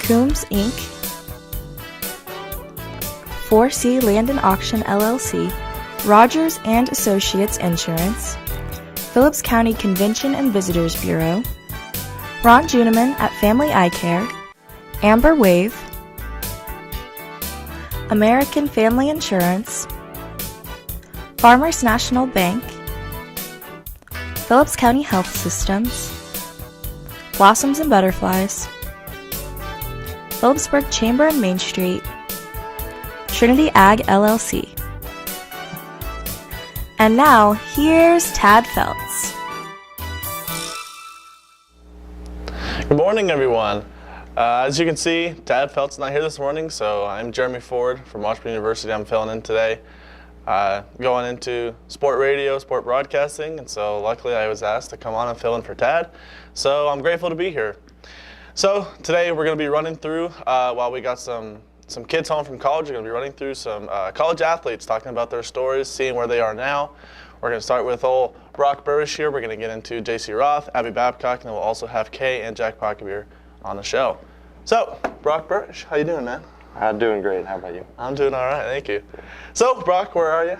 Coombs, Inc., 4C Land and Auction, LLC, Rogers and Associates Insurance, Phillips County Convention and Visitors Bureau, Ron Juneman at Family Eye Care, Amber Wave, American Family Insurance, Farmers National Bank, Phillips County Health Systems, Blossoms and Butterflies, Phillipsburg Chamber and Main Street, Trinity Ag LLC. And now, here's Tad Feltz. Good morning, everyone. As you can see, Tad Feltz is not here this morning, so I'm Jeremy Ford from Washburn University. I'm filling in today, going into sport radio, sport broadcasting, and so luckily I was asked to come on and fill in for Tad, so I'm grateful to be here. So today we're going to be running through, while we got some kids home from college, we're going to be running through some college athletes, talking about their stories, seeing where they are now. We're going to start with old Brock Buresh here. We're going to get into Jacie Roth, Abby Babcock, and then we'll also have Kay and Jack Pakkebier on the show. So, Brock Buresh, how you doing, man? I'm doing great. How about you? I'm doing all right, thank you. So, Brock, where are you?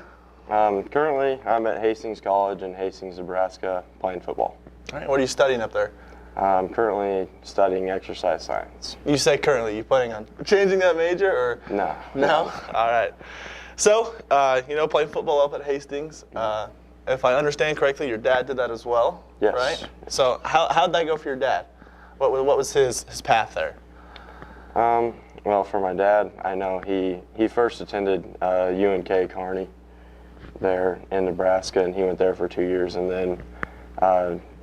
Currently, I'm at Hastings College in Hastings, Nebraska, playing football. All right, what are you studying up there? I'm currently studying exercise science. You say currently. You planning on changing that major, or? No. No? All right. So, playing football up at Hastings. If I understand correctly, your dad did that as well, yes. Right? So, how'd that go for your dad? What was his path there? Well, for my dad, I know he first attended UNK Kearney there in Nebraska, and he went there for 2 years, and then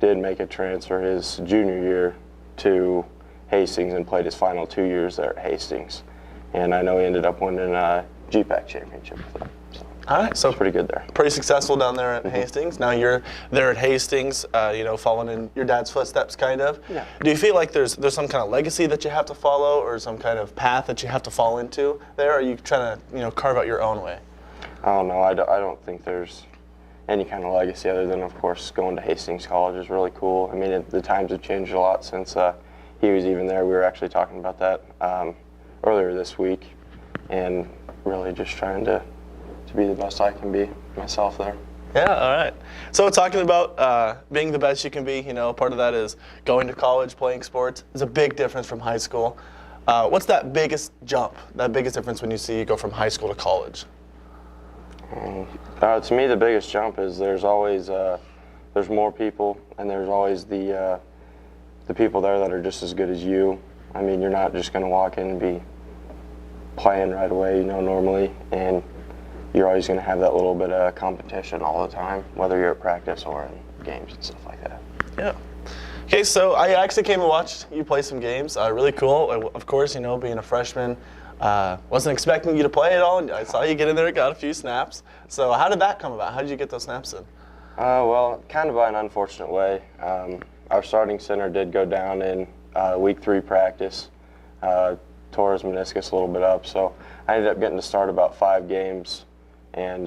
did make a transfer his junior year to Hastings and played his final 2 years there at Hastings. And I know he ended up winning a GPAC championship with them. So, all right, so pretty good there. Pretty successful down there at Hastings. Now you're there at Hastings, following in your dad's footsteps, kind of. Yeah. Do you feel like there's some kind of legacy that you have to follow, or some kind of path that you have to fall into there? Or are you trying to carve out your own way? I don't know. I don't think there's any kind of legacy other than, of course, going to Hastings College is really cool. I mean, the times have changed a lot since he was even there. We were actually talking about that earlier this week, and really just trying to be the best I can be myself there. Yeah, all right. So talking about being the best you can be, part of that is going to college, playing sports. It's a big difference from high school. What's that biggest jump, that biggest difference when you see you go from high school to college? To me, the biggest jump is there's always there's more people, and there's always the people there that are just as good as you. I mean, you're not just going to walk in and be playing right away, normally, and you're always going to have that little bit of competition all the time, whether you're at practice or in games and stuff like that. Yeah. Okay, so I actually came and watched you play some games. Really cool. Of course, being a freshman, wasn't expecting you to play at all, and I saw you get in there and got a few snaps. So how did that come about? How did you get those snaps in? Well, kind of by an unfortunate way. Our starting center did go down in week 3 practice, tore his meniscus a little bit up, so I ended up getting to start about 5 games, and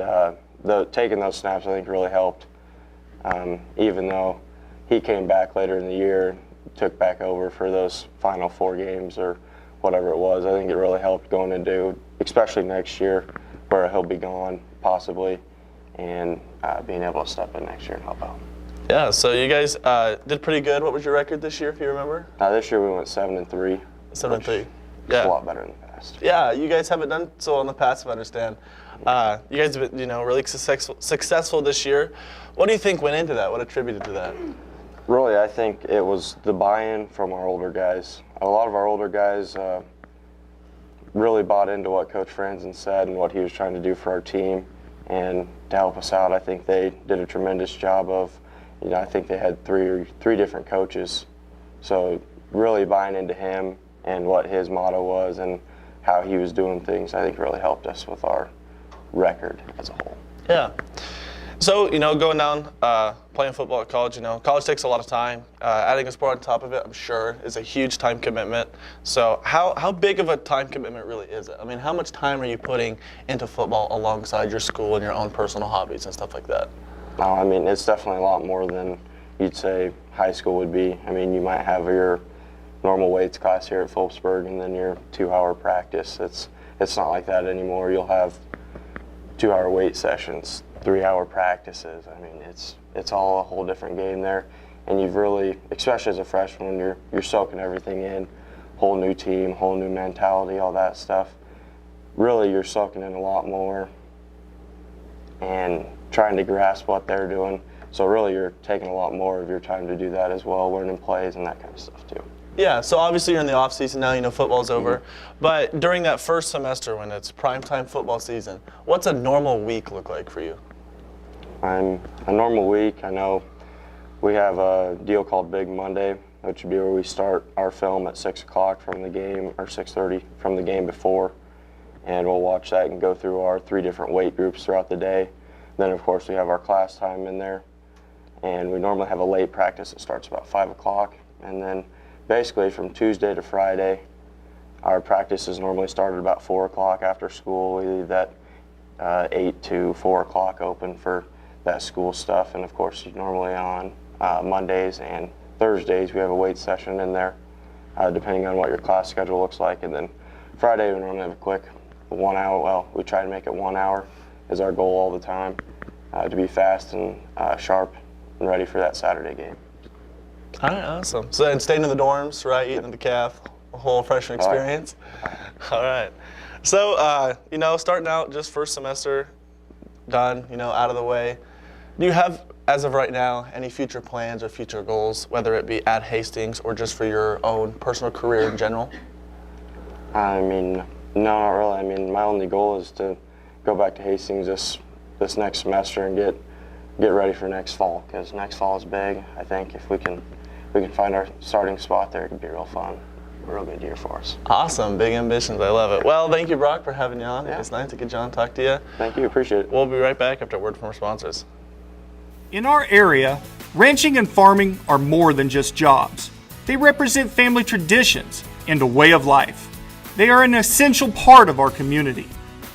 taking those snaps I think really helped, even though he came back later in the year, took back over for those final 4 games or whatever it was. I think it really helped going into, especially next year, where he'll be gone possibly, and being able to step in next year and help out. Yeah, so you guys did pretty good. What was your record this year, if you remember? This year we went 7-3. 7-3. Yeah. A lot better than the past. Yeah, you guys haven't done so well in the past, if I understand. You guys have been, really successful this year. What do you think went into that? What attributed to that? Really, I think it was the buy-in from our older guys. A lot of our older guys really bought into what Coach Franzen said and what he was trying to do for our team. And to help us out, I think they did a tremendous job of, I think they had three different coaches. So really buying into him and what his motto was and how he was doing things, I think really helped us with our record as a whole. Yeah. So, going down, playing football at college, college takes a lot of time. Adding a sport on top of it, I'm sure, is a huge time commitment. So how big of a time commitment really is it? I mean, how much time are you putting into football alongside your school and your own personal hobbies and stuff like that? Oh, I mean, it's definitely a lot more than you'd say high school would be. I mean, you might have your, normal weights class here at Phillipsburg and then your 2-hour practice. It's not like that anymore. You'll have 2-hour weight sessions, 3-hour practices. I mean, it's all a whole different game there. And you've really, especially as a freshman, you're soaking everything in, whole new team, whole new mentality, all that stuff. Really, you're soaking in a lot more and trying to grasp what they're doing. So really, you're taking a lot more of your time to do that as well, learning plays and that kind of stuff too. Yeah, so obviously you're in the off season now, you know football's over. But during that first semester when it's primetime football season, what's a normal week look like for you? A normal week, I know we have a deal called Big Monday, which would be where we start our film at 6 o'clock from the game, or 6:30 from the game before. And we'll watch that and go through our 3 different weight groups throughout the day. Then of course we have our class time in there. And we normally have a late practice that starts about 5 o'clock. And then basically from Tuesday to Friday, our practices normally start at about 4 o'clock after school. We leave that 8 to 4 o'clock open for that school stuff. And of course, normally on Mondays and Thursdays, we have a weight session in there, depending on what your class schedule looks like. And then Friday, we normally have a quick 1 hour. Well, we try to make it 1 hour is our goal all the time, to be fast and sharp and ready for that Saturday game. All right, awesome. So then staying in the dorms, right, eating at the calf, a whole freshman experience. All right. So, you know, starting out just first semester, done, you know, out of the way. Do you have, as of right now, any future plans or future goals, whether it be at Hastings or just for your own personal career in general? I mean, no, not really. I mean, my only goal is to go back to Hastings this next semester and get ready for next fall, because next fall is big. I think if we can find our starting spot there, it could be real fun. A real good year for us. Awesome, big ambitions, I love it. Well, thank you, Brock, for having you on. Yeah. It's nice to get you on and talk to you. Thank you, appreciate it. We'll be right back after a word from our sponsors. In our area, ranching and farming are more than just jobs. They represent family traditions and a way of life. They are an essential part of our community.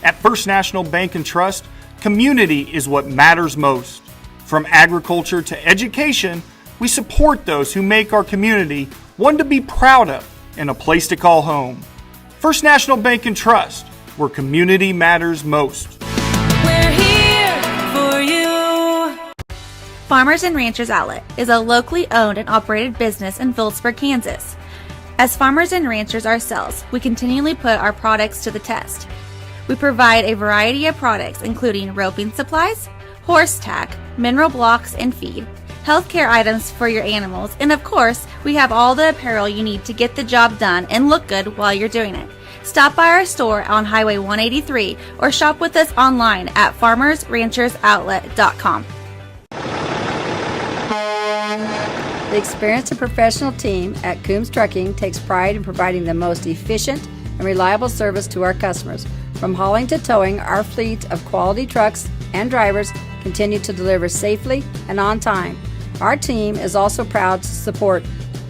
At First National Bank and Trust, community is what matters most. From agriculture to education, we support those who make our community one to be proud of and a place to call home. First National Bank and Trust, where community matters most. We're here for you. Farmers and Ranchers Outlet is a locally owned and operated business in Phillipsburg, Kansas. As farmers and ranchers ourselves, we continually put our products to the test. We provide a variety of products including roping supplies, horse tack, mineral blocks and feed, healthcare items for your animals, and of course, we have all the apparel you need to get the job done and look good while you're doing it. Stop by our store on Highway 183 or shop with us online at farmersranchersoutlet.com. The experienced and professional team at Coombs Trucking takes pride in providing the most efficient and reliable service to our customers. From hauling to towing, our fleet of quality trucks and drivers continue to deliver safely and on time. Our team is also proud to support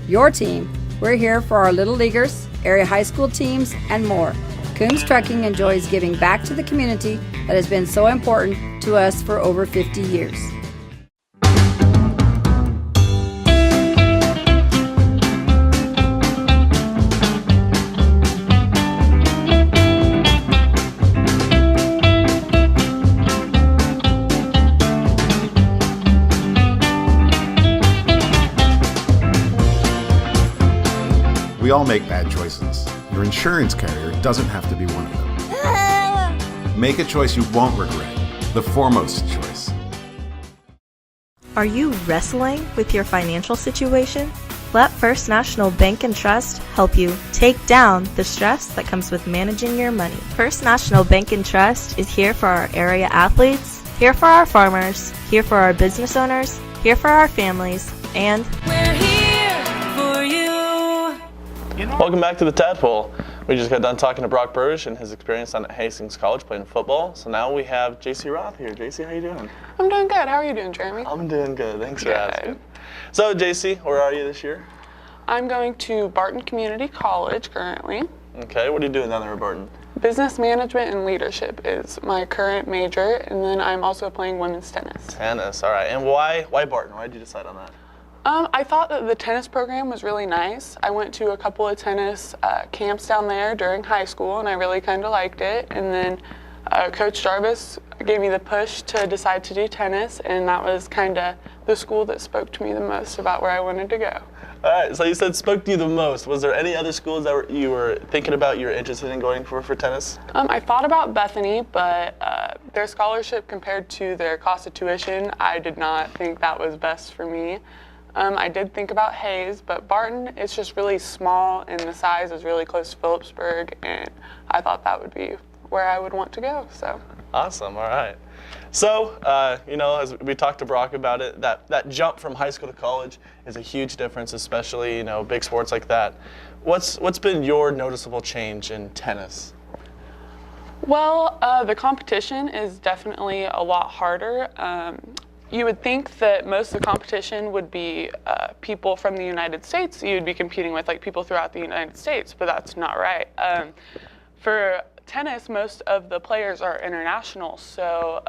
your team. We're here for our Little Leaguers, area high school teams, and more. Coombs Trucking enjoys giving back to the community that has been so important to us for over 50 years. We all make bad choices. Your insurance carrier doesn't have to be one of them. Make a choice you won't regret. The foremost choice. Are you wrestling with your financial situation? Let First National Bank and Trust help you take down the stress that comes with managing your money. First National Bank and Trust is here for our area athletes, here for our farmers, here for our business owners, here for our families, and We're here for you. Welcome back to the Tadpoll. We just got done talking to Brock Buresh and his experience on at Hastings College playing football. So now we have Jacie Roth here. Jacie, how you doing? I'm doing good. How are you doing, Jeremy? I'm doing good. Thanks for asking. So Jacie, where are you this year? I'm going to Barton Community College currently. Okay, what are you doing down there at Barton? Business management and leadership is my current major, and then I'm also playing women's tennis. Tennis, all right. And why Barton? Why did you decide on that? I thought that the tennis program was really nice. I went to a couple of tennis camps down there during high school, and I really kind of liked it. And then Coach Jarvis gave me the push to decide to do tennis, and that was kind of the school that spoke to me the most about where I wanted to go. All right, so you said spoke to you the most. Was there any other schools that you were thinking about, you were interested in going for tennis? I thought about Bethany, but their scholarship compared to their cost of tuition, I did not think that was best for me. I did think about Hayes, but Barton, it's just really small and the size is really close to Phillipsburg, and I thought that would be where I would want to go. So. Awesome, all right. So, as we talked to Brock about it, that jump from high school to college is a huge difference, especially, big sports like that. What's been your noticeable change in tennis? Well, the competition is definitely a lot harder. You would think that most of the competition would be people from the United States you would be competing with, like people throughout the United States, but that's not right. For tennis, most of the players are international, so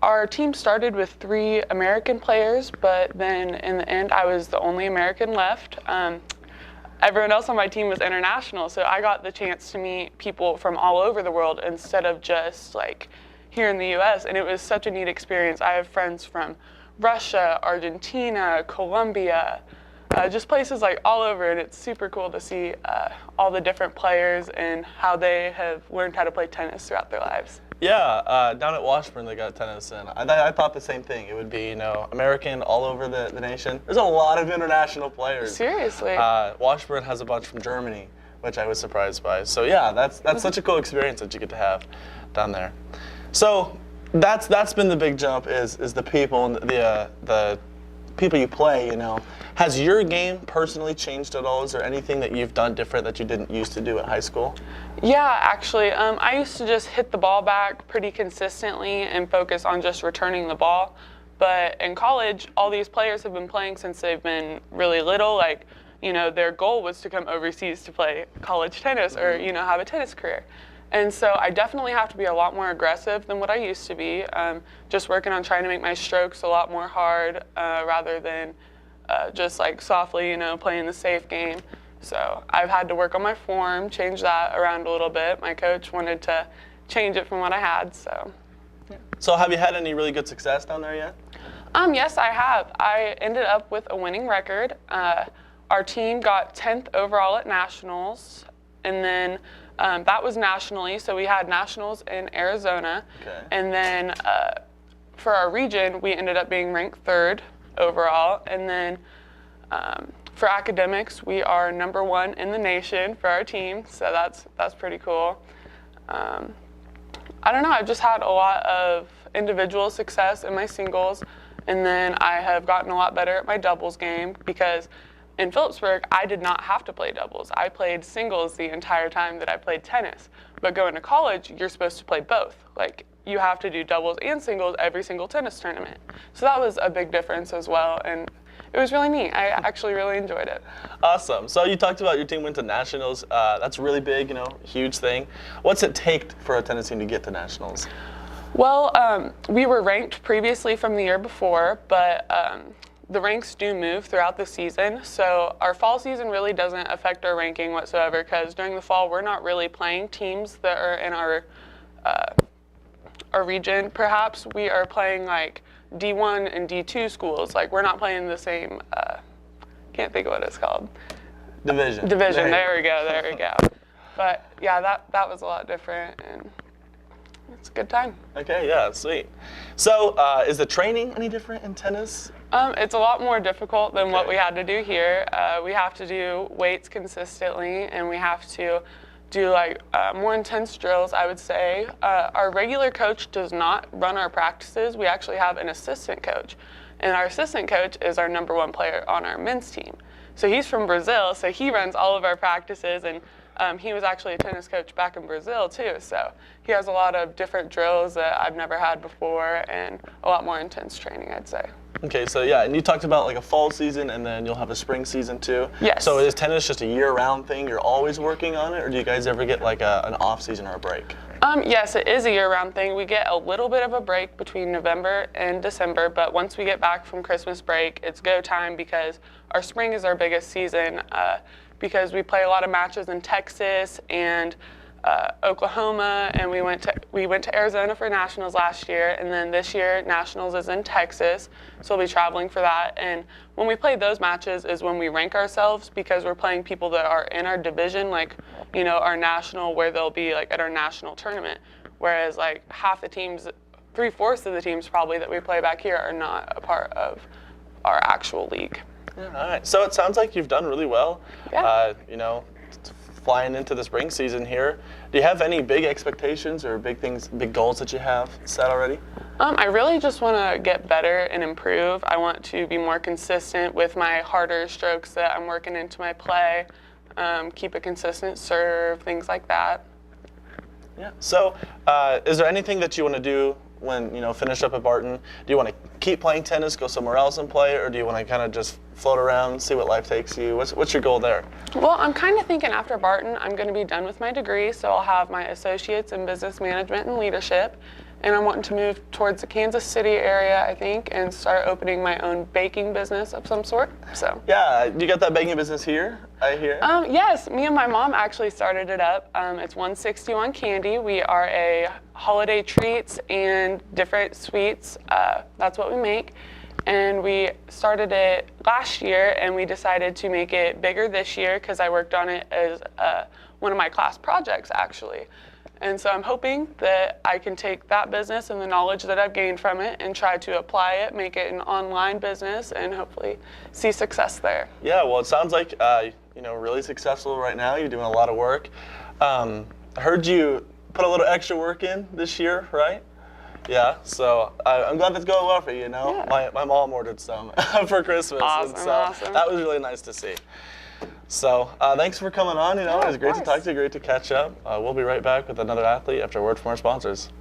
our team started with 3 American players, but then in the end I was the only American left. Everyone else on my team was international, so I got the chance to meet people from all over the world instead of just like here in the US, and it was such a neat experience. I have friends from Russia, Argentina, Colombia, just places like all over, and it's super cool to see all the different players and how they have learned how to play tennis throughout their lives. Yeah, down at Washburn they got tennis, and I thought the same thing. It would be, American all over the nation. There's a lot of international players. Seriously. Washburn has a bunch from Germany, which I was surprised by. So yeah, that's such a cool experience that you get to have down there. So that's been the big jump is the people and the people you play. Has your game personally changed at all? Is there anything that you've done different that you didn't used to do at high school? Yeah, actually, I used to just hit the ball back pretty consistently and focus on just returning the ball. But in college, all these players have been playing since they've been really little. Like, their goal was to come overseas to play college tennis or, have a tennis career. And so I definitely have to be a lot more aggressive than what I used to be, just working on trying to make my strokes a lot more hard rather than just like softly, playing the safe game. So I've had to work on my form, change that around a little bit. My coach wanted to change it from what I had, so. So have you had any really good success down there yet? Yes, I have. I ended up with a winning record. Our team got 10th overall at nationals, and then that was nationally, so we had nationals in Arizona. Okay. And then for our region, we ended up being ranked 3rd overall. And then for academics, we are #1 in the nation for our team, so that's pretty cool. I don't know, I've just had a lot of individual success in my singles, and then I have gotten a lot better at my doubles game because in Phillipsburg, I did not have to play doubles. I played singles the entire time that I played tennis. But going to college, you're supposed to play both. Like, you have to do doubles and singles every single tennis tournament. So that was a big difference as well, and it was really neat. I actually really enjoyed it. Awesome. So you talked about your team went to nationals. That's really big, huge thing. What's it take for a tennis team to get to nationals? Well, we were ranked previously from the year before, but the ranks do move throughout the season, so our fall season really doesn't affect our ranking whatsoever because during the fall we're not really playing teams that are in our region. Perhaps we are playing like D1 and D2 schools. Like, we're not playing the same, can't think of what it's called. Division. There we go. But yeah, that was a lot different, and it's a good time. Okay, yeah, sweet. So is the training any different in tennis? It's a lot more difficult than what we had to do here. We have to do weights consistently, and we have to do more intense drills, I would say. Our regular coach does not run our practices. We actually have an assistant coach, and our assistant coach is our #1 player on our men's team. So he's from Brazil, so he runs all of our practices, and he was actually a tennis coach back in Brazil too, so he has a lot of different drills that I've never had before and a lot more intense training, I'd say. Okay, so yeah, and you talked about like a fall season and then you'll have a spring season too. Yes. So is tennis just a year-round thing? You're always working on it, or do you guys ever get like an off season or a break? Yes, it is a year-round thing. We get a little bit of a break between November and December, but once we get back from Christmas break, it's go time because our spring is our biggest season because we play a lot of matches in Texas and Oklahoma, and we went to Arizona for Nationals last year, and then this year Nationals is in Texas, so we'll be traveling for that. And when we play those matches is when we rank ourselves because we're playing people that are in our division, like, you know, our national, where they'll be like at our national tournament, whereas like half the teams, 3/4 of the teams probably that we play back here are not a part of our actual league. Yeah, all right. So it sounds like you've done really well. Yeah. You know, flying into the spring season here. Do you have any big expectations or big goals that you have set already? I really just want to get better and improve. I want to be more consistent with my harder strokes that I'm working into my play, keep a consistent serve, things like that. Yeah. So is there anything that you want to do when, you know, finish up at Barton? Do you want to keep playing tennis, go somewhere else and play, or do you want to kind of just float around, see what life takes you? What's your goal there? Well, I'm kind of thinking after Barton, I'm going to be done with my degree, so I'll have my associates in business management and leadership, and I'm wanting to move towards the Kansas City area, I think, and start opening my own baking business of some sort. So. Yeah, you got that baking business here, I hear? Yes, me and my mom actually started it up. It's 161 Candy. We are a holiday treats and different sweets. That's what we make. And we started it last year, and we decided to make it bigger this year because I worked on it as one of my class projects, actually. And so I'm hoping that I can take that business and the knowledge that I've gained from it and try to apply it, make it an online business, and hopefully see success there. Yeah, well, it sounds like you know, really successful right now. You're doing a lot of work. I heard you put a little extra work in this year, right? Yeah, so I'm glad that's going well for you, you know. Yeah. My mom ordered some for Christmas. Awesome, so awesome. That was really nice to see. So thanks for coming on, you know. Yeah, it was great to talk to you, great to catch up. We'll be right back with another athlete after a word from our sponsors.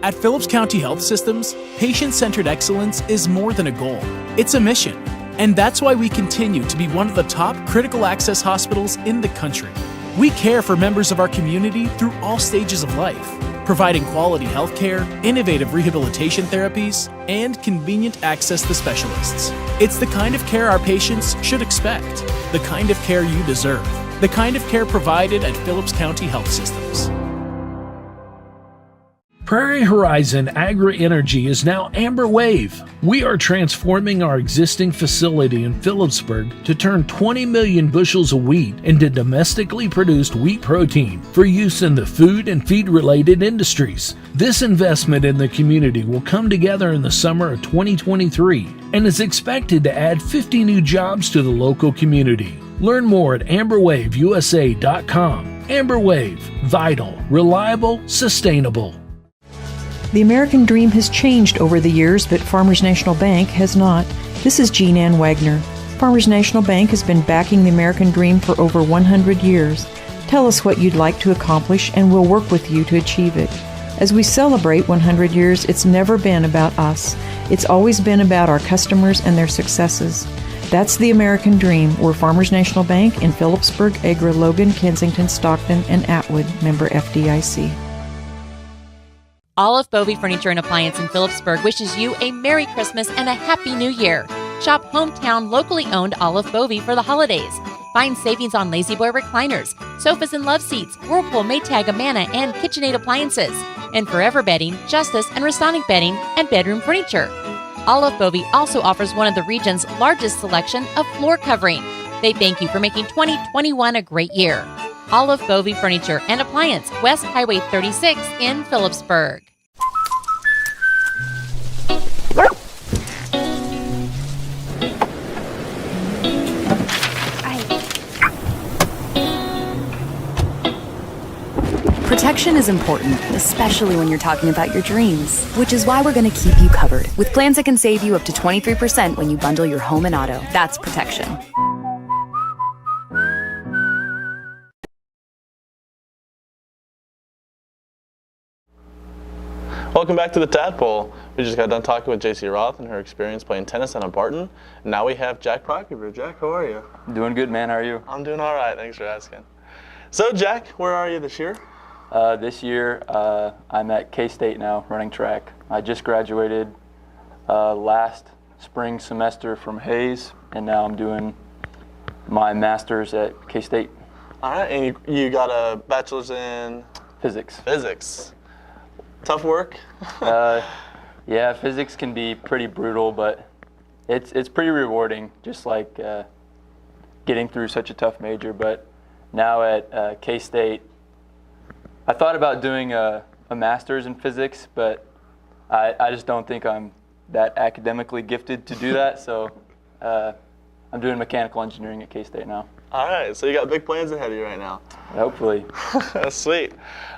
At Phillips County Health Systems, patient-centered excellence is more than a goal. It's a mission. And that's why we continue to be one of the top critical access hospitals in the country. We care for members of our community through all stages of life, providing quality health care, innovative rehabilitation therapies, and convenient access to specialists. It's the kind of care our patients should expect, the kind of care you deserve, the kind of care provided at Phillips County Health Systems. Prairie Horizon Agri-Energy is now Amber Wave. We are transforming our existing facility in Phillipsburg to turn 20 million bushels of wheat into domestically produced wheat protein for use in the food and feed-related industries. This investment in the community will come together in the summer of 2023 and is expected to add 50 new jobs to the local community. Learn more at amberwaveusa.com. Amber Wave, vital, reliable, sustainable. The American dream has changed over the years, but Farmers National Bank has not. This is Jean Ann Wagner. Farmers National Bank has been backing the American dream for over 100 years. Tell us what you'd like to accomplish, and we'll work with you to achieve it. As we celebrate 100 years, it's never been about us. It's always been about our customers and their successes. That's the American dream. We're Farmers National Bank in Phillipsburg, Agra, Logan, Kensington, Stockton, and Atwood, member FDIC. Olive Bovey Furniture and Appliance in Phillipsburg wishes you a Merry Christmas and a Happy New Year. Shop hometown, locally owned Olive Bovey for the holidays. Find savings on Lazy Boy recliners, sofas and love seats, Whirlpool, Maytag, Amana, and KitchenAid appliances. And Forever Bedding, Justice, and Restonic Bedding, and bedroom furniture. Olive Bovey also offers one of the region's largest selection of floor covering. They thank you for making 2021 a great year. Olive Bovey Furniture and Appliance, West Highway 36 in Phillipsburg. Protection is important, especially when you're talking about your dreams, which is why we're going to keep you covered with plans that can save you up to 23% when you bundle your home and auto. That's protection. Welcome back to the Tadpoll. We just got done talking with Jacie Roth and her experience playing tennis on a Barton. Now we have Jack Pakkebier. Jack, how are you? Doing good, man. How are you? I'm doing all right. Thanks for asking. So, Jack, where are you this year? This year, I'm at K-State now, running track. I just graduated last spring semester from Hayes, and now I'm doing my master's at K-State. All right, and you got a bachelor's in? Physics. Physics. Tough work? Yeah, physics can be pretty brutal, but it's pretty rewarding, just like getting through such a tough major. But now at K-State, I thought about doing a master's in physics, but I just don't think I'm that academically gifted to do that. So I'm doing mechanical engineering at K-State now. All right, so you got big plans ahead of you right now. Hopefully. Sweet.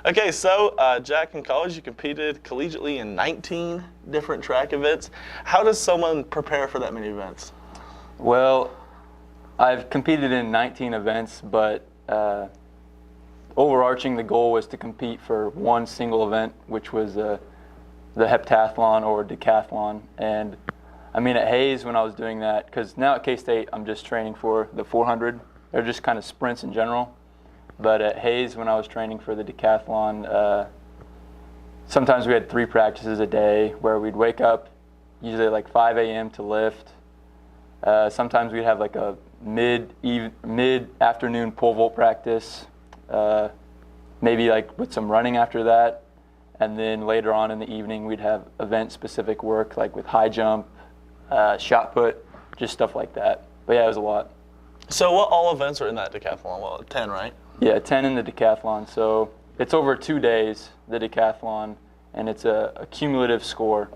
Okay, so Jack, in college you competed collegiately in 19 different track events. How does someone prepare for that many events? Well, I've competed in 19 events, but overarching the goal was to compete for one single event, which was the heptathlon or decathlon. And I mean, at Hayes, when I was doing that, because now at K-State I'm just training for the 400. They're just kind of sprints in general. But at Hayes, when I was training for the decathlon, sometimes we had 3 practices a day where we'd wake up usually like 5 a.m. to lift. Sometimes we'd have like a mid-afternoon pole vault practice, maybe like with some running after that. And then later on in the evening, we'd have event-specific work like with high jump, shot put, just stuff like that. But yeah, it was a lot. So what all events are in that decathlon? Well, 10, right? Yeah, 10 in the decathlon. So it's over 2 days, the decathlon, and it's a cumulative score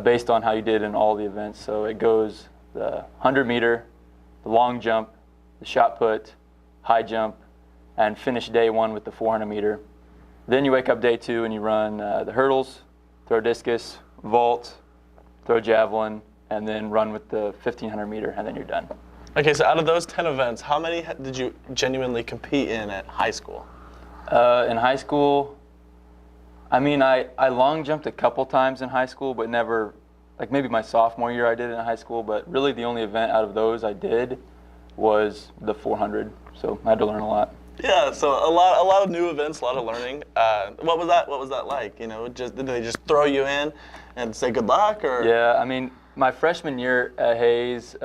based on how you did in all the events. So it goes the 100-meter, the long jump, the shot put, high jump, and finish day 1 with the 400-meter. Then you wake up day 2 and you run the hurdles, throw discus, vault, throw javelin, and then run with the 1,500-meter, and then you're done. Okay, so out of those 10 events, how many did you genuinely compete in at high school? In high school, I mean, I long jumped a couple times in high school, but never, like maybe my sophomore year I did it in high school, but really the only event out of those I did was the 400, so I had to learn a lot. Yeah, so a lot of new events, a lot of learning. What was that like? You know, did they just throw you in and say good luck, or? Yeah, I mean, my freshman year at Hayes,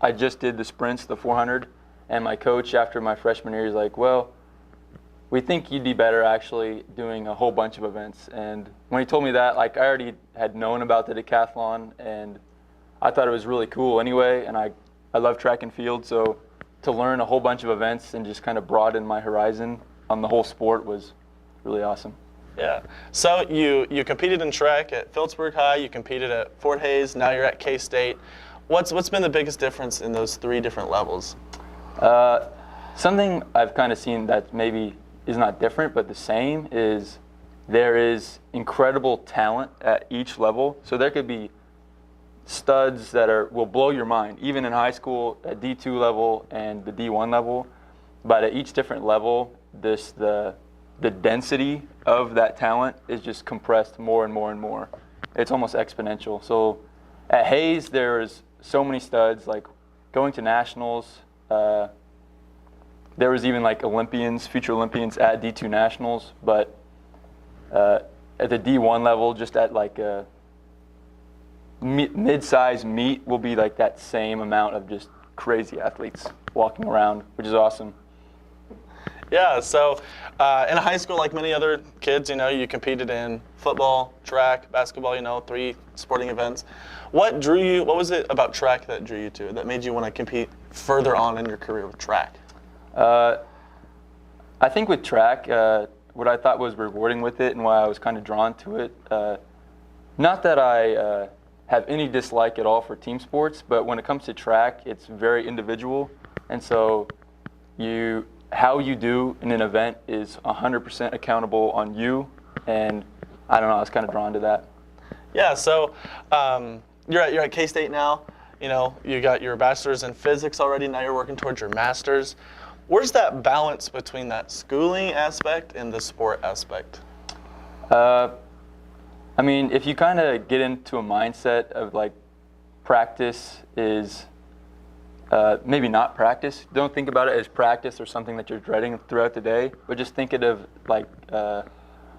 I just did the sprints, the 400, and my coach after my freshman year is like, well, we think you'd be better actually doing a whole bunch of events. And when he told me that, like I already had known about the decathlon, and I thought it was really cool anyway, and I love track and field, so to learn a whole bunch of events and just kind of broaden my horizon on the whole sport was really awesome. Yeah. So you competed in track at Phillipsburg High, you competed at Fort Hays, now you're at K-State. What's been the biggest difference in those 3 different levels? Something I've kind of seen that maybe is not different but the same is there is incredible talent at each level. So there could be studs that will blow your mind, even in high school at D2 level and the D1 level. But at each different level, the density of that talent is just compressed more and more and more. It's almost exponential. So at Hayes, there's so many studs, like going to nationals. There was even like future Olympians at D2 nationals, but at the D1 level, just at like a mid-size meet will be like that same amount of just crazy athletes walking around, which is awesome. Yeah, so in high school, like many other kids, you know, you competed in football, track, basketball, you know, 3 sporting events. What was it about track that drew you to it, that made you want to compete further on in your career with track? I think with track, what I thought was rewarding with it and why I was kind of drawn to it, not that I have any dislike at all for team sports, but when it comes to track, it's very individual. And so how you do in an event is 100% accountable on you. And I don't know, I was kind of drawn to that. Yeah, so you're at K-State now. You know, you got your bachelor's in physics already. Now you're working towards your master's. Where's that balance between that schooling aspect and the sport aspect? I mean, if you kind of get into a mindset of like practice is maybe not practice. Don't think about it as practice or something that you're dreading throughout the day, but just think of like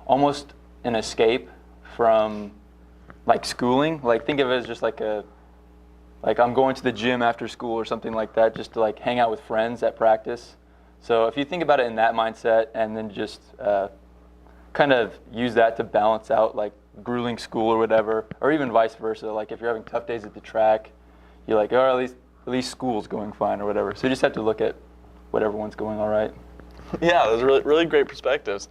almost an escape from like schooling. Like think of it as just like I'm going to the gym after school or something like that, just to like hang out with friends at practice. So if you think about it in that mindset and then just kind of use that to balance out like grueling school or whatever, or even vice versa. Like if you're having tough days at the track, you're like, oh, at least school's going fine or whatever. So you just have to look at what everyone's going all right. Yeah, those are really, really great perspectives.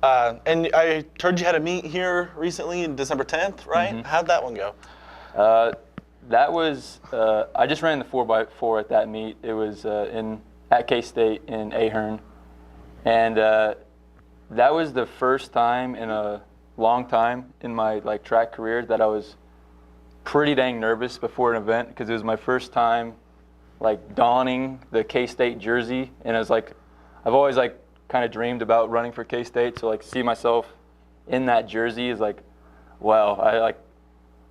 And I heard you had a meet here recently, December 10th, right? Mm-hmm. How'd that one go? That was, I just ran the 4x4 at that meet. It was at K-State in Ahern. And that was the first time in a long time in my like track career that I was pretty dang nervous before an event, because it was my first time like donning the K-State jersey. And it was like, I've always like kind of dreamed about running for K-State, so like see myself in that jersey is like, wow,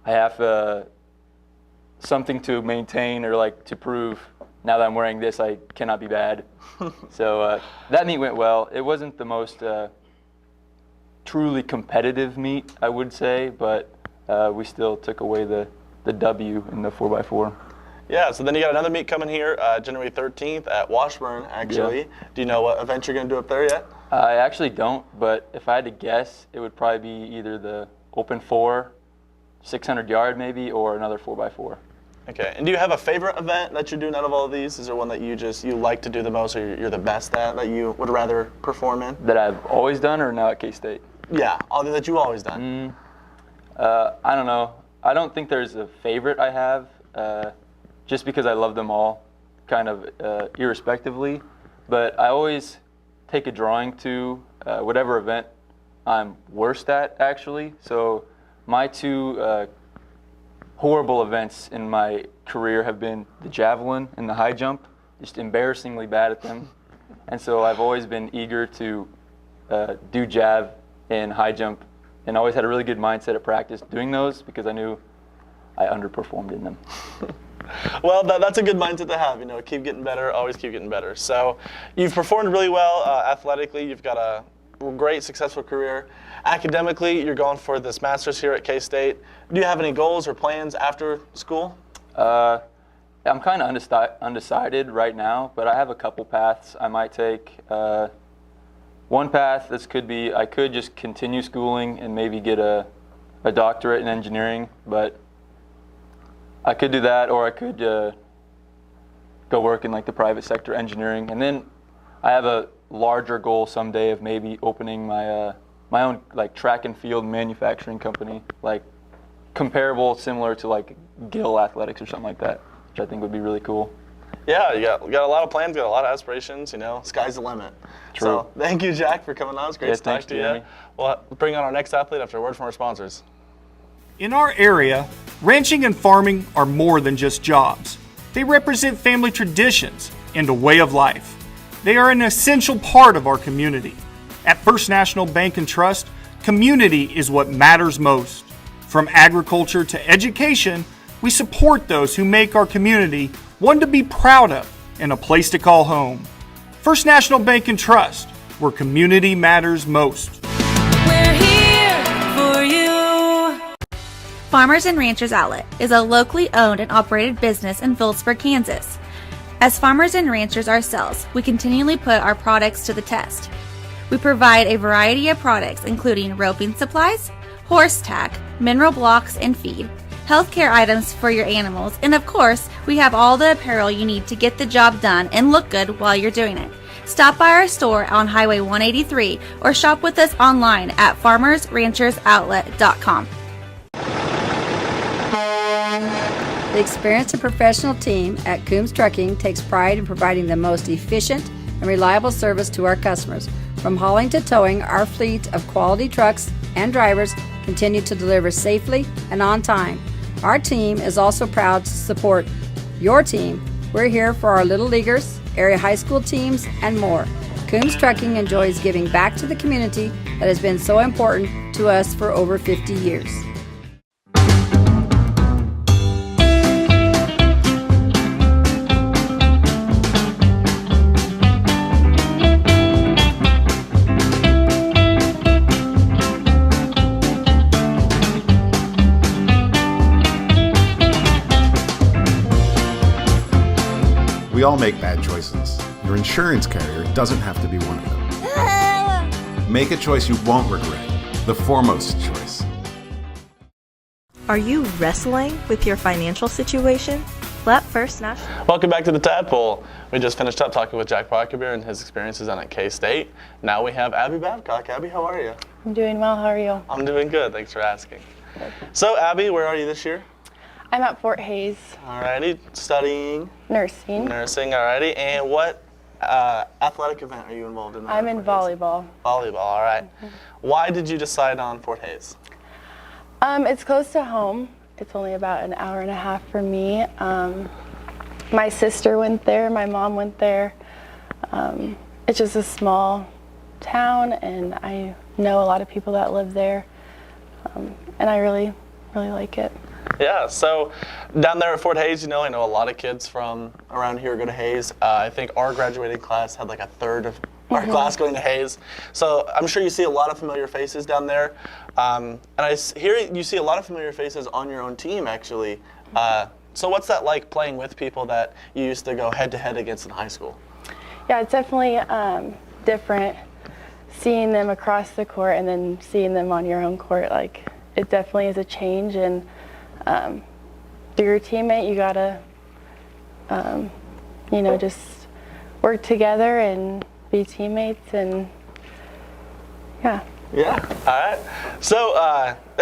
I have something to maintain or like to prove. Now that I'm wearing this, I cannot be bad. So that meet went well. It wasn't the most truly competitive meet, I would say, but we still took away the W in the 4x4. Yeah, so then you got another meet coming here, January 13th at Washburn, actually. Yeah. Do you know what event you're going to do up there yet? I actually don't, but if I had to guess, it would probably be either the Open 4, 600-yard maybe, or another 4x4. Okay, and do you have a favorite event that you're doing out of all of these? Is there one that you like to do the most, or you're the best at, that you would rather perform in? That I've always done, or now at K-State? Yeah, all that you've always done. I don't know. I don't think there's a favorite I have, just because I love them all, kind of irrespectively. But I always take a drawing to whatever event I'm worst at, actually. So my two horrible events in my career have been the javelin and the high jump, just embarrassingly bad at them. And so I've always been eager to do jav and high jump, and always had a really good mindset at practice doing those, because I knew I underperformed in them. Well, that's a good mindset to have, keep getting better, always keep getting better. So you've performed really well athletically. You've got a great, successful career. Academically, you're going for this master's here at K-State. Do you have any goals or plans after school? I'm kind of undecided right now, but I have a couple paths I might take. One path, I could just continue schooling and maybe get a doctorate in engineering, but I could do that, or I could go work in like the private sector engineering. And then I have a larger goal someday of maybe opening my own like track and field manufacturing company, like comparable, similar to like Gill Athletics or something like that, which I think would be really cool. Yeah, you got a lot of plans, got a lot of aspirations, sky's the limit. True. So thank you, Jack, for coming on. It's great to talk to you. We'll bring on our next athlete after a word from our sponsors. In our area, ranching and farming are more than just jobs. They represent family traditions and a way of life. They are an essential part of our community. At First National Bank and Trust, community is what matters most. From agriculture to education, we support those who make our community one to be proud of and a place to call home. First National Bank and Trust, where community matters most. We're here for you. Farmers and Ranchers Outlet is a locally owned and operated business in Phillipsburg, Kansas. As farmers and ranchers ourselves, we continually put our products to the test. We provide a variety of products including roping supplies, horse tack, mineral blocks and feed, healthcare items for your animals, and of course, we have all the apparel you need to get the job done and look good while you're doing it. Stop by our store on Highway 183 or shop with us online at farmersranchersoutlet.com. The experienced and professional team at Coombs Trucking takes pride in providing the most efficient and reliable service to our customers. From hauling to towing, our fleet of quality trucks and drivers continue to deliver safely and on time. Our team is also proud to support your team. We're here for our Little Leaguers, area high school teams, and more. Coombs Trucking enjoys giving back to the community that has been so important to us for over 50 years. all make bad choices. Your insurance carrier doesn't have to be one of them. Make a choice you won't regret. The foremost choice. Are you wrestling with your financial situation? Let First National. Welcome back to the Tadpoll. We just finished up talking with Jack Pakkebier and his experiences down at K-State. Now we have Abby Babcock. Abby, how are you? I'm doing well. How are you? I'm doing good. Thanks for asking. So, Abby, where are you this year? I'm at Fort Hays. Alrighty, studying? Nursing. Nursing, alrighty. And what athletic event are you involved in? I'm in volleyball. Volleyball, alright. Why did you decide on Fort Hays? It's close to home. It's only about an hour and a half for me. My sister went there, my mom went there. It's just a small town, and I know a lot of people that live there, and I really like it. Yeah, so down there at Fort Hays, I know a lot of kids from around here go to Hays. I think our graduating class had like a third of our class going to Hays. So I'm sure you see a lot of familiar faces down there. And I hear you see a lot of familiar faces on your own team, actually. So what's that like, playing with people that you used to go head-to-head against in high school? Yeah, it's definitely different seeing them across the court and then seeing them on your own court. Like, it definitely is a change, and through your teammate, you gotta, just work together and be teammates, and yeah. Yeah, all right. So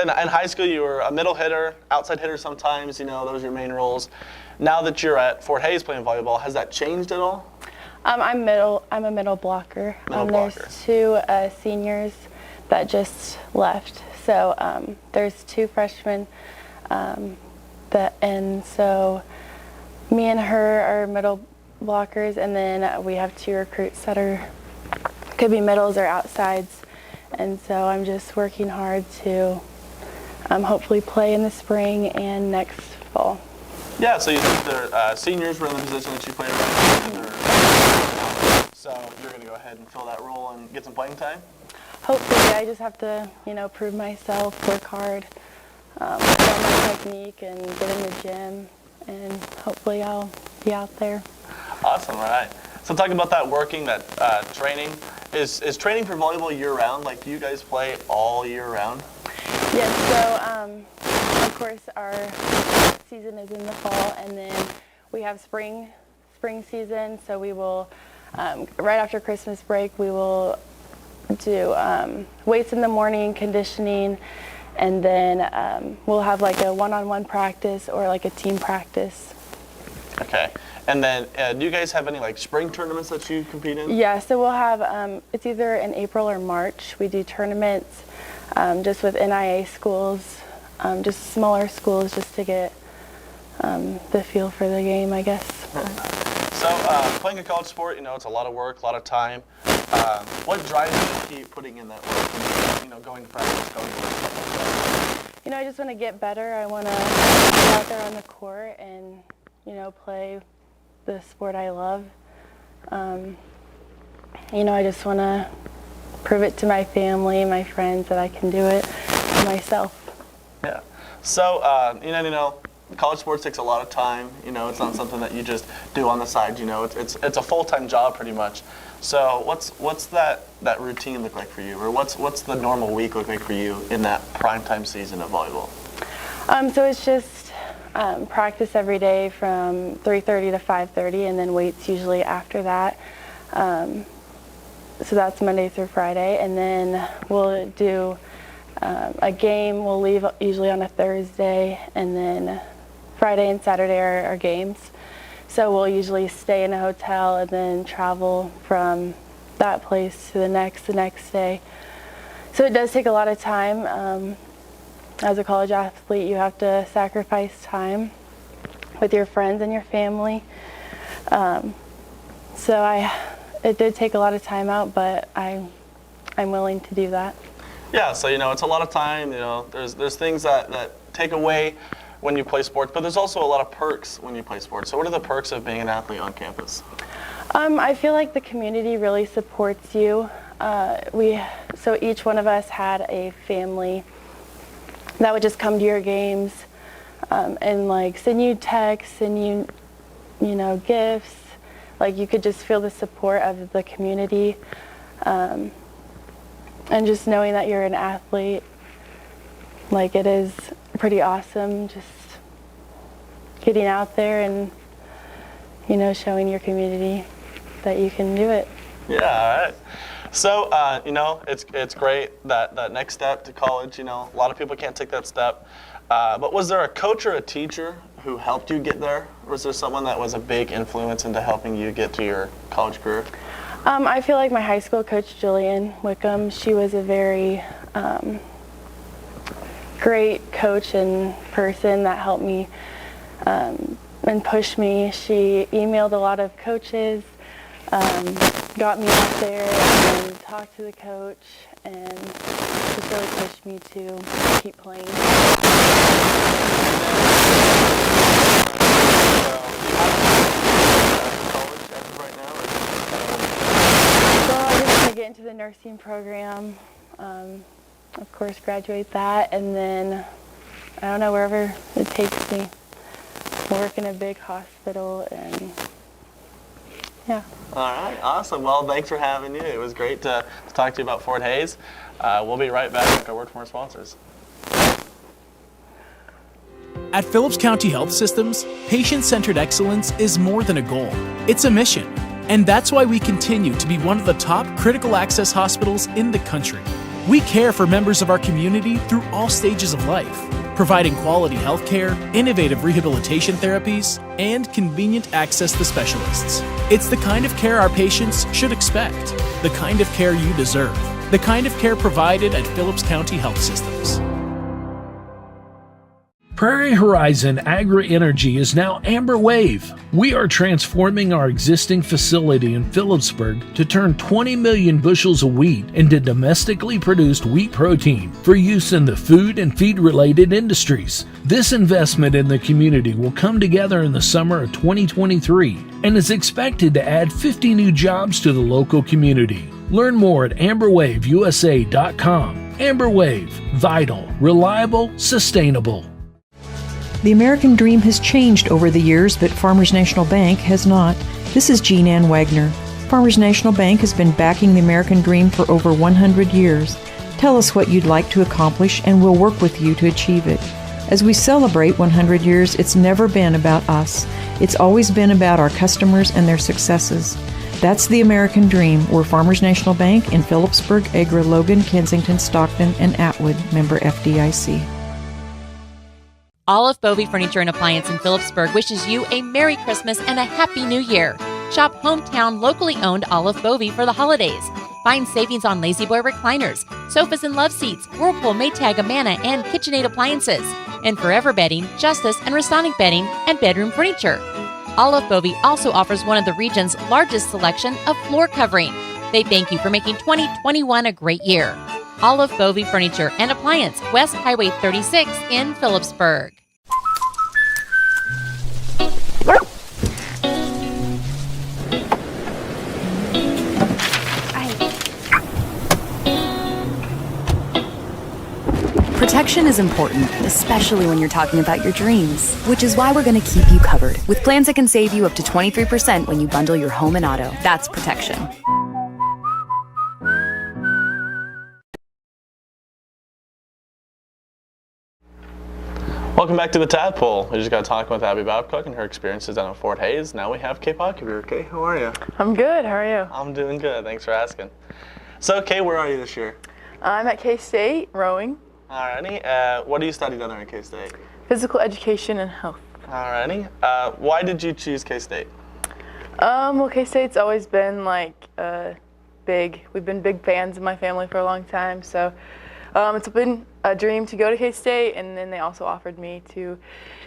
in high school, you were a middle hitter, outside hitter sometimes, those are your main roles. Now that you're at Fort Hays playing volleyball, has that changed at all? I'm a middle blocker. There's 2 seniors that just left. So there's 2 freshmen, and so me and her are middle blockers, and then we have 2 recruits that could be middles or outsides. And so I'm just working hard to hopefully play in the spring and next fall. Yeah, so you think the seniors were in the position that you played right, so you're going to go ahead and fill that role and get some playing time? Hopefully. I just have to, prove myself, work hard, work on my technique, and get in the gym, and hopefully I'll be out there. Awesome, all right. So talking about that working, that training, is training for volleyball year-round? Like, do you guys play all year-round? Yes, so of course our season is in the fall, and then we have spring season, so we will, right after Christmas break, we will do weights in the morning, conditioning, and then we'll have like a one-on-one practice or like a team practice. Okay. And then, do you guys have any like spring tournaments that you compete in? Yeah, so we'll have, it's either in April or March. We do tournaments just with NIA schools, just smaller schools, just to get the feel for the game, I guess. So playing a college sport, it's a lot of work, a lot of time. What drives you to keep putting in that work, going to practice, going to work? I just want to get better. I want to get out there on the court and, play the sport I love. I just want to prove it to my family, my friends, that I can do it for myself. Yeah. So, college sports takes a lot of time. It's not something that you just do on the side. It's a full-time job pretty much. So, what's that routine look like for you, or what's the normal week look like for you in that primetime season of volleyball? So it's just practice every day from 3:30 to 5:30, and then weights usually after that. So that's Monday through Friday, and then we'll do a game. We'll leave usually on a Thursday, and then Friday and Saturday are our games. So we'll usually stay in a hotel and then travel from that place to the next day. So it does take a lot of time. As a college athlete, you have to sacrifice time with your friends and your family. So it did take a lot of time out, but I'm willing to do that. Yeah, so it's a lot of time. There's things that take away when you play sports, but there's also a lot of perks when you play sports. So what are the perks of being an athlete on campus? I feel like the community really supports you. So each one of us had a family that would just come to your games and like send you texts, send you, gifts, like you could just feel the support of the community, and just knowing that you're an athlete, like it is pretty awesome just getting out there and, you know, showing your community that you can do it. Yeah, all right. So, you know, it's great that next step to college, you know, a lot of people can't take that step. But was there a coach or a teacher who helped you get there? Or was there someone that was a big influence into helping you get to your college career? I feel like my high school coach, Jillian Wickham, she was a very great coach and person that helped me and pushed me. She emailed a lot of coaches, got me out there and talked to the coach, and just really pushed me to keep playing. Well, I just want to get into the nursing program, of course graduate that, and then, I don't know, wherever it takes me. Work in a big hospital, and yeah. All right, awesome. Well, thanks for having you. It was great to talk to you about Fort Hays. We'll be right back with a word from our sponsors. At Phillips County Health Systems, patient-centered excellence is more than a goal. It's a mission. And that's why we continue to be one of the top critical access hospitals in the country. We care for members of our community through all stages of life, providing quality health care, innovative rehabilitation therapies, and convenient access to specialists. It's the kind of care our patients should expect, the kind of care you deserve, the kind of care provided at Phillips County Health Systems. Prairie Horizon Agri-Energy is now Amber Wave. We are transforming our existing facility in Phillipsburg to turn 20 million bushels of wheat into domestically produced wheat protein for use in the food and feed-related industries. This investment in the community will come together in the summer of 2023 and is expected to add 50 new jobs to the local community. Learn more at amberwaveusa.com. Amber Wave, vital, reliable, sustainable. The American dream has changed over the years, but Farmers National Bank has not. This is Jean Ann Wagner. Farmers National Bank has been backing the American dream for over 100 years. Tell us what you'd like to accomplish, and we'll work with you to achieve it. As we celebrate 100 years, it's never been about us. It's always been about our customers and their successes. That's the American dream. We're Farmers National Bank in Phillipsburg, Agra, Logan, Kensington, Stockton, and Atwood, member FDIC. Olive Bovey Furniture and Appliance in Phillipsburg wishes you a Merry Christmas and a Happy New Year. Shop hometown, locally owned Olive Bovey for the holidays. Find savings on Lazy Boy recliners, sofas and love seats, Whirlpool, Maytag, Amana, and KitchenAid appliances. And Forever Bedding, Justice, and Restonic Bedding, and bedroom furniture. Olive Bovey also offers one of the region's largest selection of floor covering. They thank you for making 2021 a great year. Olive Bovey Furniture and Appliance, West Highway 36 in Phillipsburg. Protection is important, especially when you're talking about your dreams, which is why we're going to keep you covered with plans that can save you up to 23% when you bundle your home and auto. That's protection. Welcome back to the Tadpoll. We just got to talk with Abby Babcock and her experiences down at Fort Hays. Now we have Kay Pakkebier. Kay, how are you? I'm good. How are you? I'm doing good. Thanks for asking. So, Kay, where are you this year? I'm at K-State, rowing. Alrighty. What do you study down there at K-State? Physical education and health. Alrighty. Why did you choose K-State? Well, K-State's always been we've been big fans in my family for a long time, so it's been a dream to go to K-State, and then they also offered me to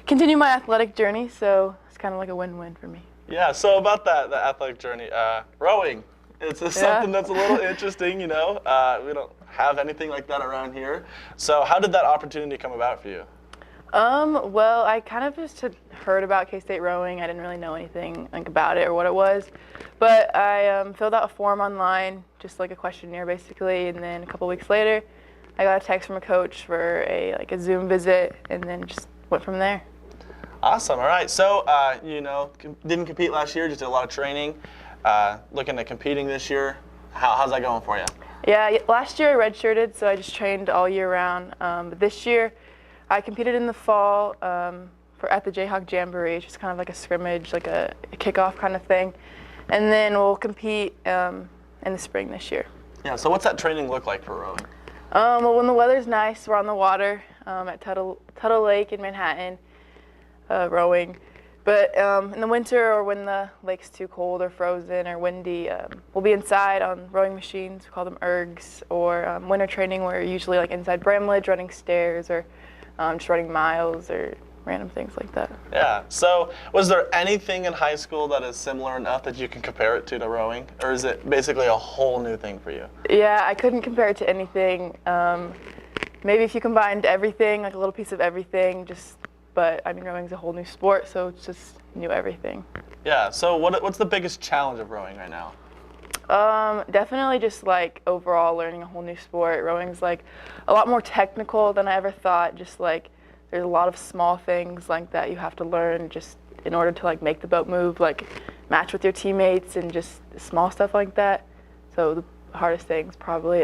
continue my athletic journey, so it's kind of like a win-win for me. Yeah, so about the athletic journey, rowing. It's something that's a little interesting, you know. We don't have anything like that around here. So how did that opportunity come about for you? Well, I kind of just had heard about K-State rowing. I didn't really know anything about it or what it was. But I filled out a form online, just like a questionnaire basically, and then a couple weeks later, I got a text from a coach for a Zoom visit, and then just went from there. Awesome. All right. So, didn't compete last year, just did a lot of training. Looking at competing this year. How's that going for you? Yeah, last year I redshirted, so I just trained all year round. But this year, I competed in the fall at the Jayhawk Jamboree, which is kind of like a scrimmage, like a kickoff kind of thing. And then we'll compete in the spring this year. Yeah, so what's that training look like for rowing? Well, when the weather's nice, we're on the water at Tuttle Lake in Manhattan, rowing. But in the winter, or when the lake's too cold or frozen or windy, we'll be inside on rowing machines. We call them ergs, or winter training, where you're usually like inside Bramlage, running stairs, or just running miles, or random things like that. Yeah. So was there anything in high school that is similar enough that you can compare it to rowing, or is it basically a whole new thing for you? Yeah, I couldn't compare it to anything. Maybe if you combined everything, like a little piece of everything, but I mean, rowing's a whole new sport, so it's just new everything. Yeah, so what's the biggest challenge of rowing right now? Definitely just like overall learning a whole new sport. Rowing's like a lot more technical than I ever thought. Just like there's a lot of small things like that you have to learn just in order to like make the boat move, like match with your teammates and just small stuff like that. So the hardest thing's probably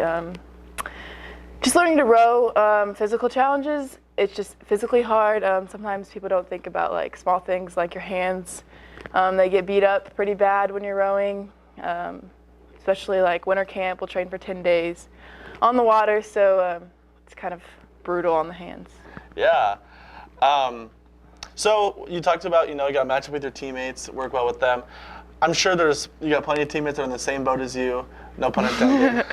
just learning to row. Physical challenges. It's just physically hard. Sometimes people don't think about like small things like your hands. They get beat up pretty bad when you're rowing, especially like winter camp. We'll train for 10 days on the water, so it's kind of brutal on the hands. Yeah. So you talked about, you got to match up with your teammates, work well with them. I'm sure you got plenty of teammates that are in the same boat as you, no pun intended,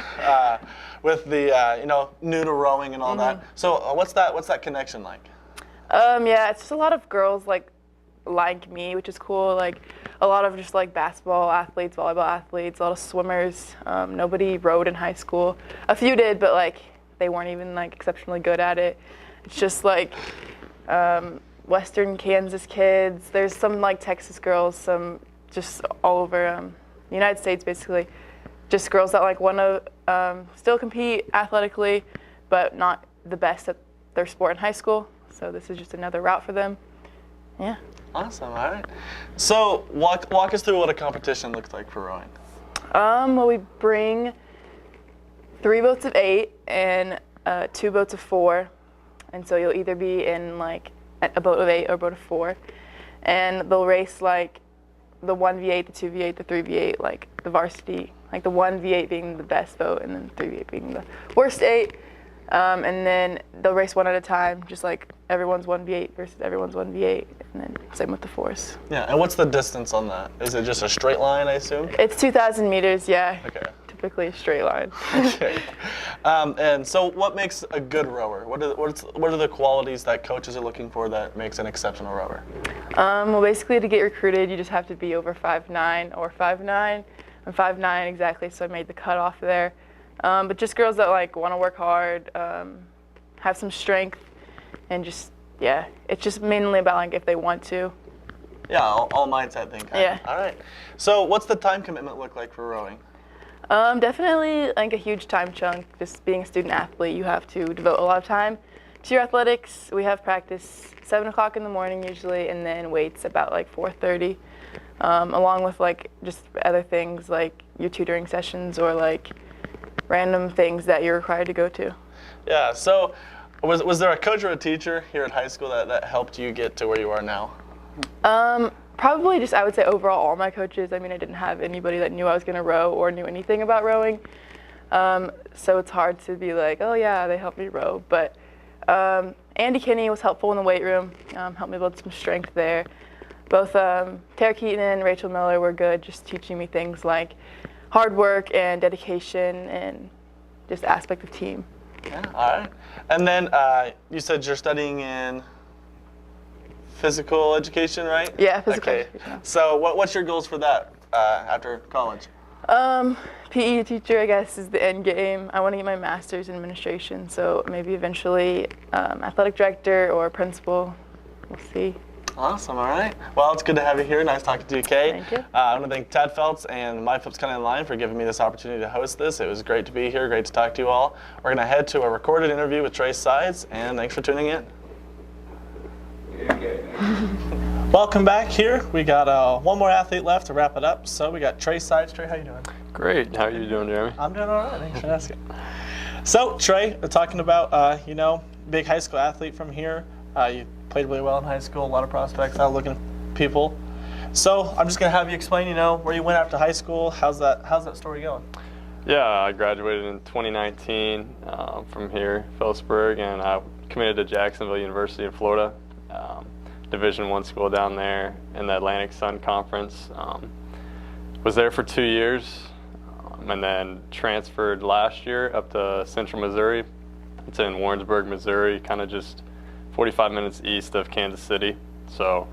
with the, new to rowing and all that. So what's that connection like? Yeah, it's just a lot of girls like me, which is cool. Like a lot of just like basketball athletes, volleyball athletes, a lot of swimmers. Nobody rowed in high school. A few did, but like they weren't even like exceptionally good at it. It's just like Western Kansas kids. There's some like Texas girls, some just all over the United States, basically. Just girls that like want to still compete athletically, but not the best at their sport in high school. So this is just another route for them. Yeah. Awesome. All right. So walk us through what a competition looks like for rowing. Well, we bring 3 boats of 8 and 2 boats of 4, and so you'll either be in like a boat of 8 or a boat of 4, and they'll race like the 1v8, the 2v8, the 3v8, like the varsity, like the 1v8 being the best boat and then 3v8 being the worst 8. And then they'll race one at a time, just like everyone's 1v8 versus everyone's 1v8, and then same with the 4s. Yeah, and what's the distance on that? Is it just a straight line, I assume? It's 2,000 meters, yeah. Okay. Typically a straight line. Okay. And so what makes a good rower? What are the qualities that coaches are looking for that makes an exceptional rower? Well, basically to get recruited, you just have to be over 5'9" or 5'9". I'm 5'9" exactly, so I made the cutoff there. But just girls that like want to work hard, have some strength, and just, yeah, it's just mainly about like if they want to. Yeah, all mindset thing. Yeah. All right. So what's the time commitment look like for rowing? Definitely like a huge time chunk. Just being a student athlete, you have to devote a lot of time to your athletics. We have practice 7 o'clock in the morning usually, and then weights about like 4:30, along with like just other things like your tutoring sessions or like random things that you're required to go to. Yeah, so was there a coach or a teacher here at high school that helped you get to where you are now? Probably just, I would say overall, all my coaches. I mean, I didn't have anybody that knew I was going to row or knew anything about rowing. So it's hard to be like, oh yeah, they helped me row. But Andy Kinney was helpful in the weight room, helped me build some strength there. Both Tara Keaton and Rachel Miller were good, just teaching me things like hard work and dedication and just aspect of team. Yeah, all right. And then you said you're studying in physical education, right? Yeah, physical education. So what's your goals for that after college? PE teacher, I guess, is the end game. I want to get my master's in administration, so maybe eventually athletic director or principal. We'll see. Awesome, all right. Well, it's good to have you here. Nice talking to you, Kay. Thank you. I want to thank Tad Phelps and My Phillips County Line for giving me this opportunity to host this. It was great to be here, great to talk to you all. We're going to head to a recorded interview with Trey Sides, and thanks for tuning in. Welcome back here. We got one more athlete left to wrap it up. So we got Trey Sides. Trey, how you doing? Great. How are you doing, Jeremy? I'm doing all right. Thanks for asking. So Trey, talking about big high school athlete from here. You played really well in high school. A lot of prospects out looking people. So I'm just gonna have you explain, where you went after high school. How's that story going? Yeah, I graduated in 2019 from here, Phillipsburg, and I committed to Jacksonville University in Florida. Division I school down there in the Atlantic Sun Conference. Was there for 2 years, and then transferred last year up to Central Missouri. It's in Warrensburg, Missouri, kind of just 45 minutes east of Kansas City. So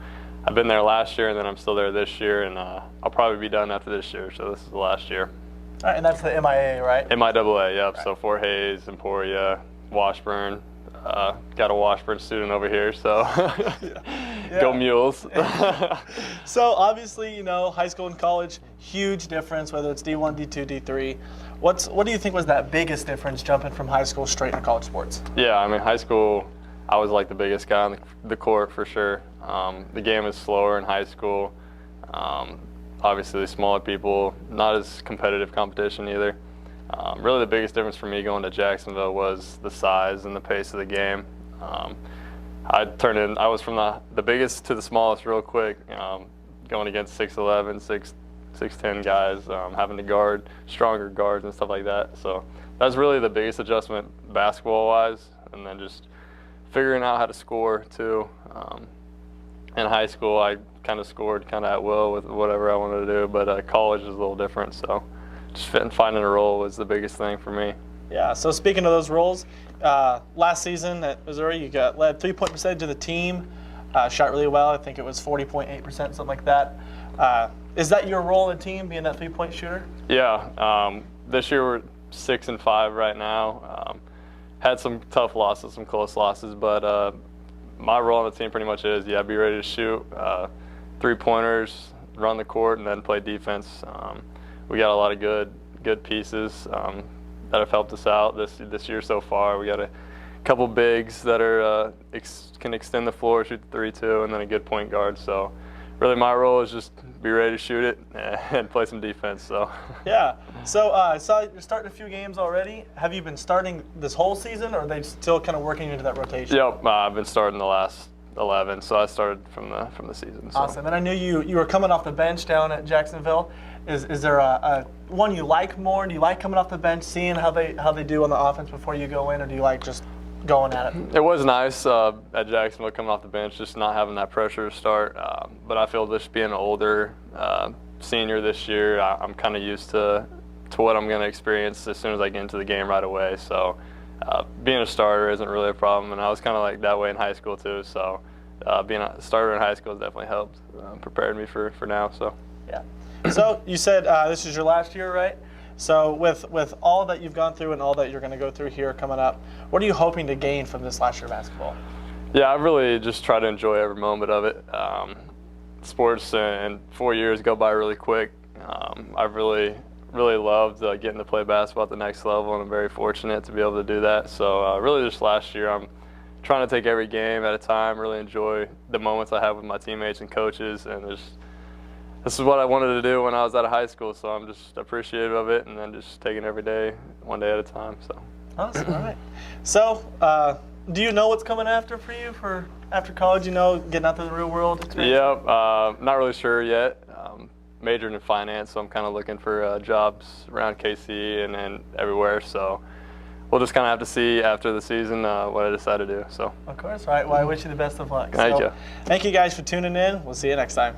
I've been there last year, and then I'm still there this year, and I'll probably be done after this year, so this is the last year. All right, and that's the MIA, right? MIAA, yep. Right. So Fort Hays, Emporia, Washburn. Got a Washburn student over here, so go Mules. So obviously, high school and college, huge difference, whether it's D1, D2, D3. What do you think was that biggest difference jumping from high school straight into college sports? Yeah, I mean, high school, I was like the biggest guy on the court for sure. The game is slower in high school. Obviously, smaller people, not as competitive competition either. Really the biggest difference for me going to Jacksonville was the size and the pace of the game. I was from the biggest to the smallest real quick, going against 6'11", 6'10" guys, having to guard stronger guards and stuff like that. So that's really the biggest adjustment basketball-wise, and then just figuring out how to score too. In high school, I kind of scored at will with whatever I wanted to do, but college is a little different, so just finding a role was the biggest thing for me. Yeah, so speaking of those roles, last season at Missouri, you led 3-point percentage of the team, shot really well. I think it was 40.8%, something like that. Is that your role in the team, being that 3-point shooter? Yeah, this year we're 6-5 right now. Had some tough losses, some close losses, but my role on the team pretty much is, be ready to shoot 3-pointers, run the court, and then play defense. We got a lot of good pieces that have helped us out this year so far. We got a couple bigs that are can extend the floor, shoot the 3-2, and then a good point guard. So really my role is just be ready to shoot it and play some defense. So yeah. So I saw you're starting a few games already. Have you been starting this whole season, or are they still kind of working into that rotation? Yep, I've been starting the last 11, so I started from the season. So. Awesome. And I knew you were coming off the bench down at Jacksonville. Is there a one you like more? Do you like coming off the bench, seeing how they do on the offense before you go in, or do you like just going at it? It was nice at Jacksonville coming off the bench, just not having that pressure to start. But I feel just being an older senior this year, I'm kind of used to what I'm going to experience as soon as I get into the game right away. So being a starter isn't really a problem, and I was kind of like that way in high school too. So being a starter in high school has definitely helped, prepared me for now. So yeah. So you said this is your last year, right? So with all that you've gone through and all that you're going to go through here coming up, what are you hoping to gain from this last year of basketball? Yeah, I really just try to enjoy every moment of it. Sports and 4 years go by really quick. I've really loved getting to play basketball at the next level, and I'm very fortunate to be able to do that. So really just last year, I'm trying to take every game at a time, really enjoy the moments I have with my teammates and coaches, and this is what I wanted to do when I was out of high school, so I'm just appreciative of it, and then just taking every day, one day at a time. So. Awesome. All right. So, do you know what's coming after for you after college? Getting out to the real world experience? Yep. Not really sure yet. Majored in finance, so I'm kind of looking for jobs around KC and then everywhere. So we'll just kind of have to see after the season what I decide to do. So. Of course. All right. Well, I wish you the best of luck. Thank you. Thank you guys for tuning in. We'll see you next time.